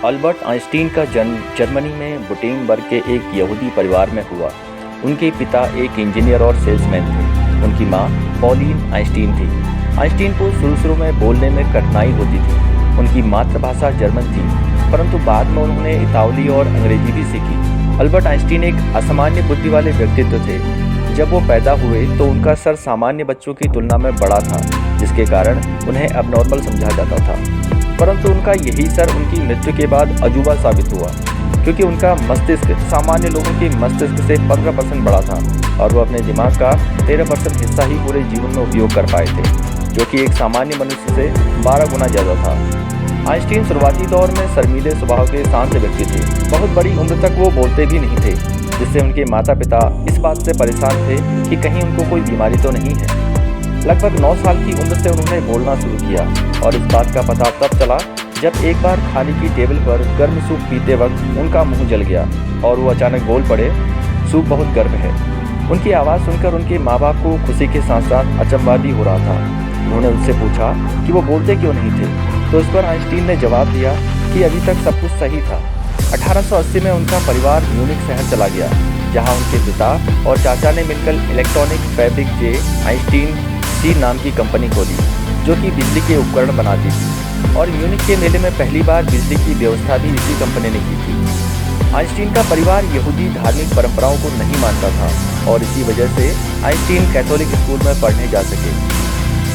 Albert Einstein का जन्म Germany में बुटेनबर्ग के एक यहूदी परिवार में हुआ। उनके पिता एक इंजीनियर और सेल्समैन थे। उनकी मां पॉलीन आइंस्टीन थी। आइंस्टीन को शुरू में बोलने में कठिनाई होती थी। उनकी मातृभाषा जर्मन थी, परंतु बाद में उन्होंने इतालवी और अंग्रेजी भी सीखी। अल्बर्ट आइंस्टीन एक असामान्य बुद्धि वाले व्यक्तित्व थे। जब वो पैदा हुए तो उनका सर सामान्य बच्चों की तुलना में बड़ा था, जिसके कारण उन्हें अबनॉर्मल समझा जाता था। परंतु उनका यही सर उनकी मृत्यु के बाद अजूबा साबित हुआ, क्योंकि उनका मस्तिष्क सामान्य लोगों के मस्तिष्क से 15% बड़ा था और वो अपने दिमाग का 13% हिस्सा ही पूरे जीवन में उपयोग कर पाए थे, जो कि एक सामान्य मनुष्य से 12 गुना ज़्यादा था। आइंस्टीन शुरुआती दौर में शर्मीले स्वभाव के शांत व्यक्ति थे। बहुत बड़ी उम्र तक वो बोलते भी नहीं थे, जिससे उनके माता पिता इस बात से परेशान थे कि कहीं उनको कोई बीमारी तो नहीं है। लगभग 9 साल की उम्र से उन्होंने बोलना शुरू किया और इस बात का पता तब चला जब एक बार खाने की टेबल पर गर्म सूप पीते वक्त उनका मुंह जल गया और वो अचानक बोल पड़े, सूप बहुत गर्म है। उनकी आवाज़ सुनकर उनके माँ बाप को खुशी के साथ साथ अचंभा भी हो रहा था। उन्होंने उनसे पूछा कि वो बोलते क्यों नहीं थे, तो इस पर आइंस्टीन ने जवाब दिया कि अभी तक सब कुछ सही था। 1880 में उनका परिवार म्यूनिख शहर चला गया, जहाँ उनके पिता और चाचा ने मिलकर इलेक्ट्रॉनिक फैब्रिक जे आइंस्टीन सी नाम की कंपनी खोली, जो कि बिजली के उपकरण बनाती थी। और म्यूनिख के मेले में पहली बार बिजली की व्यवस्था भी इसी कंपनी ने की थी। आइंस्टीन का परिवार यहूदी धार्मिक परंपराओं को नहीं मानता था और इसी वजह से आइंस्टीन कैथोलिक स्कूल में पढ़ने जा सके।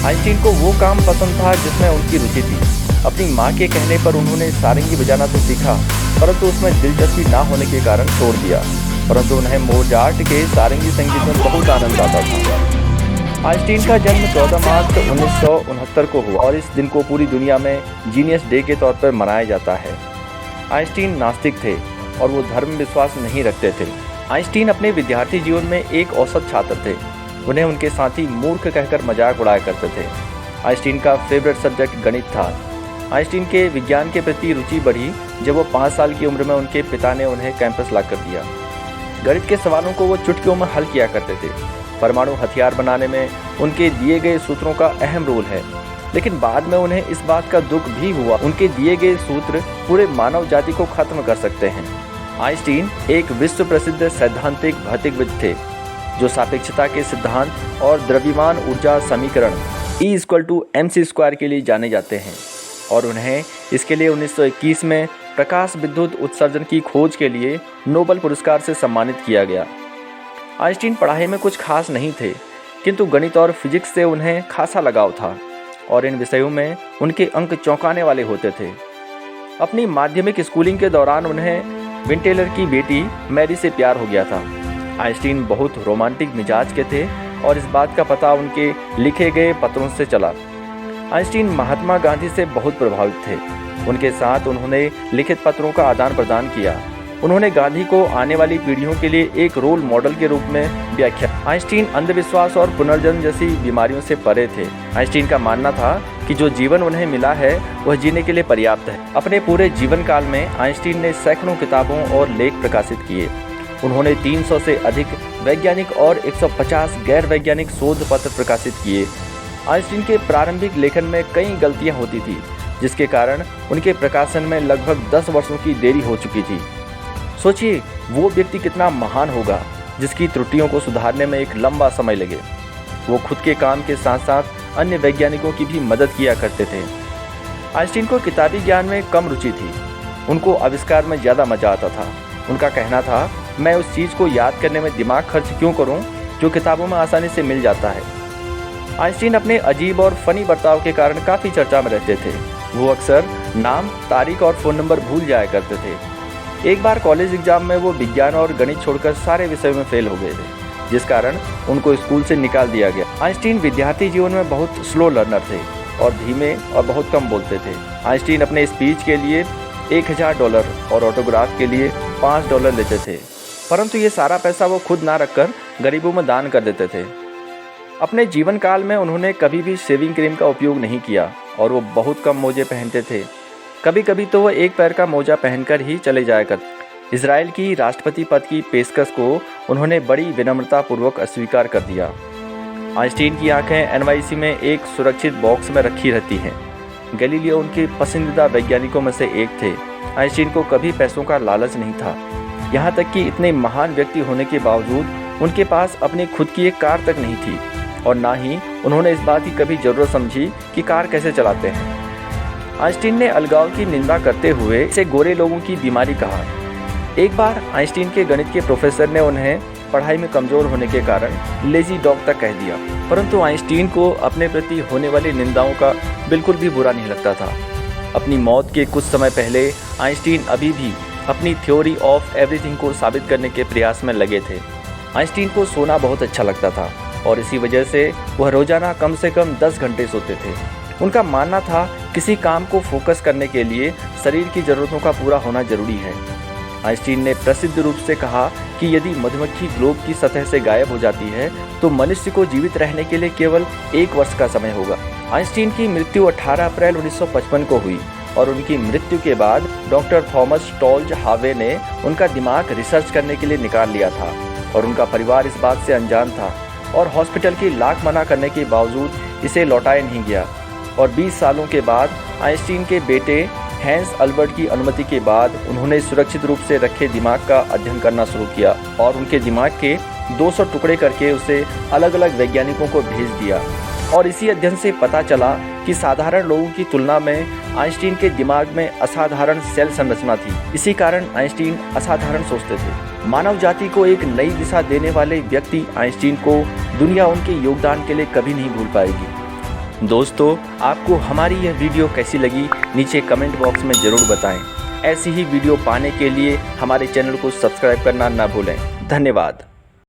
आइंस्टीन को वो काम पसंद था जिसमें उनकी रुचि थी। अपनी माँ के कहने पर उन्होंने सारंगी बजाना तो सीखा, परंतु उसमें दिलचस्पी ना होने के कारण छोड़ दिया। परंतु उन्हें मोजार्ट के सारंगी संगीत में बहुत आनंद आता था। आइंस्टीन का जन्म 14 मार्च 1969 को हुआ और इस दिन को पूरी दुनिया में जीनियस डे के तौर पर मनाया जाता है। आइंस्टीन नास्तिक थे और वो धर्म विश्वास नहीं रखते थे। आइंस्टीन अपने विद्यार्थी जीवन में एक औसत छात्र थे। उन्हें उनके साथी मूर्ख कहकर मजाक उड़ाया करते थे। आइंस्टीन का फेवरेट सब्जेक्ट गणित था। आइंस्टीन के विज्ञान के प्रति रुचि बढ़ी जब वो 5 साल की उम्र में उनके पिता ने उन्हें कैंपस ला कर दिया। गणित के सवालों को वो चुटकियों में हल किया करते थे। परमाणु हथियार बनाने में उनके दिए गए सूत्रों का अहम रोल है, लेकिन बाद में उन्हें इस बात का दुख भी हुआ उनके दिए गए सूत्र पूरे मानव जाति को खत्म कर सकते हैं। आइंस्टीन एक विश्व प्रसिद्ध सैद्धांतिक भौतिकविद थे, जो सापेक्षता के सिद्धांत और द्रव्यमान ऊर्जा समीकरण E=mc² के लिए जाने जाते हैं और उन्हें इसके लिए 1921 में प्रकाश विद्युत उत्सर्जन की खोज के लिए नोबेल पुरस्कार से सम्मानित किया गया। आइंस्टीन पढ़ाई में कुछ खास नहीं थे, किंतु गणित और फिजिक्स से उन्हें खासा लगाव था और इन विषयों में उनके अंक चौंकाने वाले होते थे। अपनी माध्यमिक स्कूलिंग के दौरान उन्हें विंटेलर की बेटी मैरी से प्यार हो गया था। आइंस्टीन बहुत रोमांटिक मिजाज के थे और इस बात का पता उनके लिखे गए पत्रों से चला। आइंस्टीन महात्मा गांधी से बहुत प्रभावित थे। उनके साथ उन्होंने लिखित पत्रों का आदान प्रदान किया। उन्होंने गांधी को आने वाली पीढ़ियों के लिए एक रोल मॉडल के रूप में व्याख्या। आइंस्टीन अंधविश्वास और पुनर्जन्म जैसी बीमारियों से परे थे। आइंस्टीन का मानना था कि जो जीवन उन्हें मिला है वह जीने के लिए पर्याप्त है। अपने पूरे जीवन काल में आइंस्टीन ने सैकड़ों किताबों और लेख प्रकाशित किए। उन्होंने 300 से अधिक वैज्ञानिक और 150 गैर वैज्ञानिक शोध पत्र प्रकाशित किए। आइंस्टीन के प्रारंभिक लेखन में कई गलतियां होती थी, जिसके कारण उनके प्रकाशन में लगभग 10 वर्षों की देरी हो चुकी थी। सोचिए, वो व्यक्ति कितना महान होगा जिसकी त्रुटियों को सुधारने में एक लंबा समय लगे। वो खुद के काम के साथ साथ अन्य वैज्ञानिकों की भी मदद किया करते थे। आइंस्टीन को किताबी ज्ञान में कम रुचि थी। उनको आविष्कार में ज़्यादा मजा आता था। उनका कहना था, मैं उस चीज़ को याद करने में दिमाग खर्च क्यों करूं जो किताबों में आसानी से मिल जाता है। आइंस्टीन अपने अजीब और फनी बर्ताव के कारण काफ़ी चर्चा में रहते थे। वो अक्सर नाम, तारीख और फ़ोन नंबर भूल जाया करते थे। एक बार कॉलेज एग्जाम में वो विज्ञान और गणित छोड़कर सारे विषयों में फेल हो गए थे, जिस कारण उनको स्कूल से निकाल दिया गया। आइंस्टीन विद्यार्थी जीवन में बहुत स्लो लर्नर थे और धीमे और बहुत कम बोलते थे। आइंस्टीन अपने स्पीच के लिए $1000 और ऑटोग्राफ के लिए $5 लेते थे, परंतु ये सारा पैसा वो खुद ना रखकर गरीबों में दान कर देते थे। अपने जीवन काल में उन्होंने कभी भी शेविंग क्रीम का उपयोग नहीं किया और वो बहुत कम मोजे पहनते थे। कभी कभी तो वह एक पैर का मोजा पहनकर ही चले जाया करते। इजराइल की राष्ट्रपति पद की पेशकश को उन्होंने बड़ी विनम्रतापूर्वक अस्वीकार कर दिया। आइंस्टीन की आंखें एनवाईसी में एक सुरक्षित बॉक्स में रखी रहती हैं। गैलीलियो उनके पसंदीदा वैज्ञानिकों में से एक थे। आइंस्टीन को कभी पैसों का लालच नहीं था। यहाँ तक कि इतने महान व्यक्ति होने के बावजूद उनके पास अपनी खुद की एक कार तक नहीं थी और ना ही उन्होंने इस बात की कभी ज़रूरत समझी कि कार कैसे चलाते हैं। आइंस्टीन ने अलगाव की निंदा करते हुए इसे गोरे लोगों की बीमारी कहा। एक बार आइंस्टीन के गणित के प्रोफेसर ने उन्हें पढ़ाई में कमज़ोर होने के कारण लेजी डॉग तक कह दिया, परंतु आइंस्टीन को अपने प्रति होने वाली निंदाओं का बिल्कुल भी बुरा नहीं लगता था। अपनी मौत के कुछ समय पहले आइंस्टीन अभी भी अपनी थ्योरी ऑफ एवरीथिंग को साबित करने के प्रयास में लगे थे। आइंस्टीन को सोना बहुत अच्छा लगता था और इसी वजह से वह रोज़ाना कम से कम 10 घंटे सोते थे। उनका मानना था किसी काम को फोकस करने के लिए शरीर की ज़रूरतों का पूरा होना जरूरी है। आइंस्टीन ने प्रसिद्ध रूप से कहा कि यदि मधुमक्खी ग्लोब की सतह से गायब हो जाती है तो मनुष्य को जीवित रहने के लिए केवल 1 वर्ष का समय होगा। आइंस्टीन की मृत्यु 18 अप्रैल 1955 को हुई और उनकी मृत्यु के बाद डॉक्टर थॉमस टॉल्ज हावे ने उनका दिमाग रिसर्च करने के लिए निकाल लिया था और उनका परिवार इस बात से अनजान था और हॉस्पिटल की लाख मना करने के बावजूद इसे लौटाया नहीं गया। और 20 सालों के बाद आइंस्टीन के बेटे हैंस अल्बर्ट की अनुमति के बाद उन्होंने सुरक्षित रूप से रखे दिमाग का अध्ययन करना शुरू किया और उनके दिमाग के 200 टुकड़े करके उसे अलग अलग वैज्ञानिकों को भेज दिया। और इसी अध्ययन से पता चला कि साधारण लोगों की तुलना में आइंस्टीन के दिमाग में असाधारण सेल संरचना थी। इसी कारण आइंस्टीन असाधारण सोचते थे। मानव जाति को एक नई दिशा देने वाले व्यक्ति आइंस्टीन को दुनिया उनके योगदान के लिए कभी नहीं भूल पाएगी। दोस्तों, आपको हमारी यह वीडियो कैसी लगी नीचे कमेंट बॉक्स में ज़रूर बताएं। ऐसी ही वीडियो पाने के लिए हमारे चैनल को सब्सक्राइब करना ना भूलें। धन्यवाद।